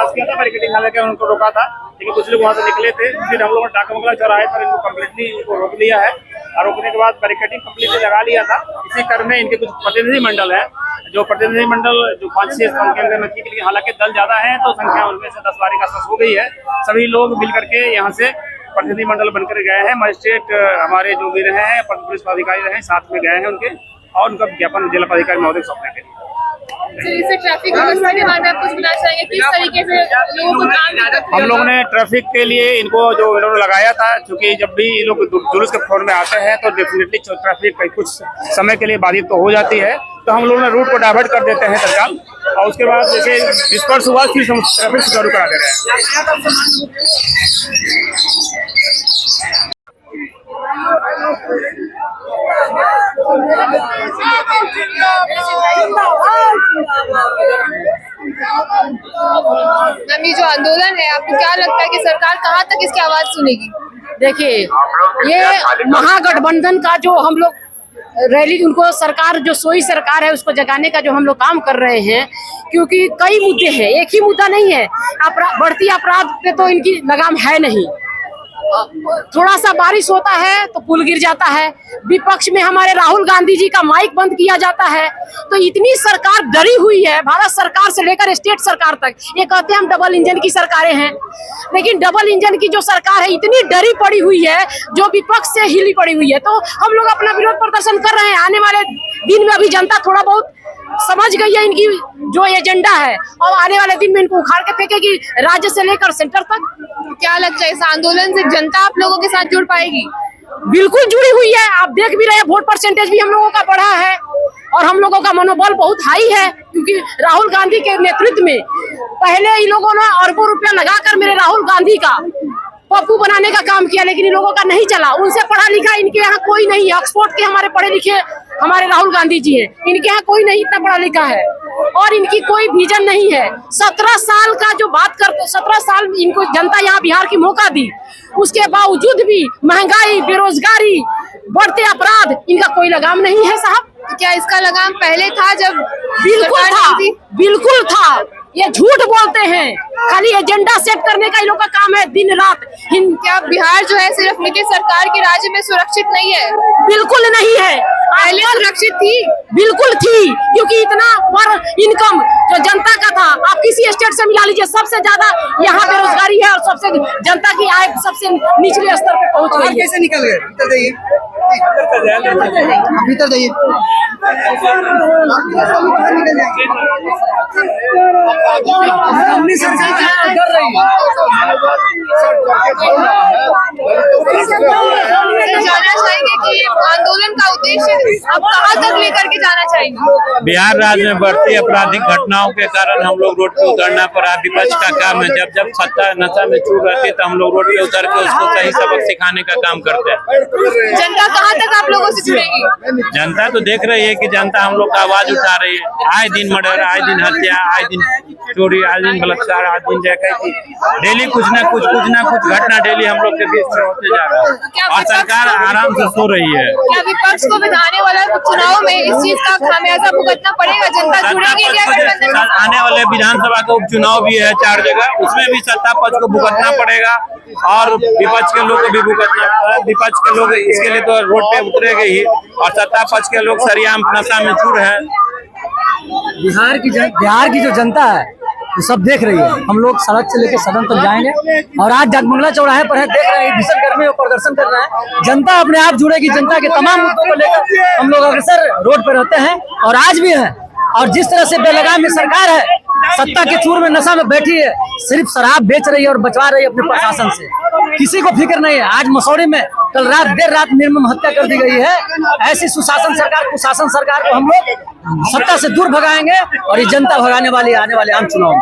प्रयास किया था बैरिकेडिंग लगा के उनको रोका था, लेकिन कुछ लोग वहाँ से निकले थे। फिर हम लोगों ने डाक बंगला चौराहे पर इनको कम्प्लीटली रोक लिया है और रोकने के बाद बैरिकेडिंग कम्प्लीटली लगा लिया था। इसी क्रम में इनके कुछ प्रतिनिधि मंडल है, जो प्रतिनिधि मंडल जो 5-6 स्थान के अंदर नक्की के लिए, हालांकि दल ज्यादा है तो संख्या उनमें से 10-12 का आसपास हो गई है। सभी लोग मिल करके यहाँ से प्रतिनिधि मंडल बनकर गए हैं। मजिस्ट्रेट हमारे जो भी रहे हैं, पुलिस पदाधिकारी रहे, साथ में गए हैं उनके, और उनका विज्ञापन जिला पदाधिकारी महोदय को सौंपने के लिए। इसे ट्रैफिक व्यवस्था के बारे में आप कुछ बताना चाहेंगे, किस तरीके से लोगों को काम? हम लोगों ने ट्रैफिक के लिए इनको जो इन्होंने लगाया था, क्योंकि जब भी ये लोग जुलूस के फोन में आते हैं तो डेफिनेटली ट्रैफिक कुछ समय के लिए बाधित तो हो जाती है, तो हम लोग रूट को डाइवर्ट कर देते हैं तत्काल, और उसके बाद जैसे डिस्पर्स हुआ फिर हम ट्रैफिक सुचारू करा दे रहे हैं। ये जो आंदोलन है, आपको क्या लगता है कि सरकार कहाँ तक इसकी आवाज सुनेगी? देखिए, ये महागठबंधन का जो हम लोग रैली, उनको सरकार जो सोई सरकार है उसको जगाने का जो हम लोग काम कर रहे हैं, क्योंकि कई मुद्दे हैं, एक ही मुद्दा नहीं है। बढ़ती अपराध पे तो इनकी लगाम है नहीं। थोड़ा सा बारिश होता है तो पुल गिर जाता है, विपक्ष में हमारे राहुल गांधी जी का माइक बंद किया जाता है। तो इतनी सरकार डरी हुई है, भारत सरकार से लेकर स्टेट सरकार तक। ये कहते हैं हम डबल इंजन की सरकारें हैं, लेकिन डबल इंजन की जो सरकार है इतनी डरी पड़ी हुई है, जो विपक्ष से हिली पड़ी हुई है। तो हम लोग अपना विरोध प्रदर्शन कर रहे हैं। आने वाले दिन में अभी जनता थोड़ा बहुत समझ गई है इनकी जो एजेंडा है, और आने वाले दिन में इनको उखाड़ के फेंकेगी, राज्य से लेकर सेंटर तक। क्या लगता है इस आंदोलन से जनता आप लोगों के साथ जुड़ पाएगी? बिल्कुल जुड़ी हुई है। आप देख भी रहे हैं, वोट परसेंटेज भी हम लोगों का बढ़ा है और हम लोगों का मनोबल बहुत हाई है, क्योंकि राहुल गांधी के नेतृत्व में पहले इन लोगों ने अरबों रुपया लगाकर मेरे राहुल गांधी का पप्पू बनाने का काम किया, लेकिन इन लोगों का नहीं चला। उनसे पढ़ा लिखा इनके यहाँ कोई नहीं है। ऑक्सफोर्ड के हमारे पढ़े लिखे हमारे राहुल गांधी जी हैं, इनके यहाँ कोई नहीं इतना पढ़ा लिखा है, और इनकी कोई विजन नहीं है। 17 साल का जो बात करते, 17 साल इनको जनता यहाँ बिहार की मौका दी, उसके बावजूद भी महंगाई, बेरोजगारी, बढ़ते अपराध, इनका कोई लगाम नहीं है साहब। तो क्या इसका लगाम पहले था जब? बिल्कुल था, बिल्कुल था। ये झूठ बोलते हैं, खाली एजेंडा सेट करने का इन लोग का काम है दिन रात। क्या बिहार जो है सिर्फ नीतीश सरकार के राज्य में सुरक्षित नहीं है? बिल्कुल नहीं है। पहले सुरक्षित थी, बिल्कुल थी, क्योंकि इतना पर इनकम जो जनता का था, आप किसी स्टेट से मिला लीजिए, सबसे ज्यादा यहाँ बेरोजगारी है और सबसे जनता की आय सबसे निचले स्तर पे पहुँच गई है। कैसे निकल गए? भीतर जाइए, भीतर जाइए। अपनी सरकार डर रही है। जाना चाहेंगे कि आंदोलन का उद्देश्य अब कहाँ तक लेकर के जाना चाहेंगे? बिहार राज्य में बढ़ती आपराधिक घटनाओं के कारण हम लोग रोड पे उतरना पड़ा। विपक्ष का काम है, जब जब सत्ता नशा में चूर रहती है तो हम लोग रोड पे उतर के उसको सही सबक सिखाने का काम करते हैं। जनता कहाँ तक आप लोगों से जुड़ेगी? जनता तो देख रही है कि जनता हम लोग का आवाज उठा रही है। आए दिन मर्डर, आए दिन हत्या, आए दिन चोरी, आए दिन बलात्कार, आए दिन डकैती, डेली कुछ ना कुछ घटना डेली हम लोग के बीच में होते जा रहा है, और सरकार आराम से सो रही है। क्या विपक्ष को भी आने वाले चुनाव में इस चीज का खामियाजा भुगतना पड़ेगा? जनता जुड़ेगी क्या गठबंधन? आने वाले विधानसभा का उपचुनाव भी है 4 जगह, उसमें भी सत्ता पक्ष को भुगतना पड़ेगा और विपक्ष के लोग को भी भुगतना। विपक्ष के लोग इसके लिए तो रोड पे उतरेंगे ही, और सत्ता पक्ष के लोग सरियाम नशा में चूर है। बिहार की जो जनता है वो सब देख रही है। हम लोग सड़क से लेकर सदन तक जाएंगे, और आज डाक बंगला चौराहे पर है, देख रहे हैं भीषण गर्मी में प्रदर्शन कर रहे हैं। जनता अपने आप जुड़ेगी, जनता के तमाम मुद्दों को लेकर हम लोग अक्सर रोड पर रहते हैं और आज भी हैं। और जिस तरह से बेलगाम में सरकार है, सत्ता के चूर में नशा में बैठी है, सिर्फ शराब बेच रही है और बचवा रही है अपने प्रशासन से, किसी को फिक्र नहीं है। आज मसौरी में कल रात देर रात निर्मम हत्या कर दी गई है। ऐसी सुशासन सरकार, कुशासन सरकार को हम लोग सत्ता से दूर भगाएंगे, और ये जनता भगाने वाली आने वाले आम चुनाव में।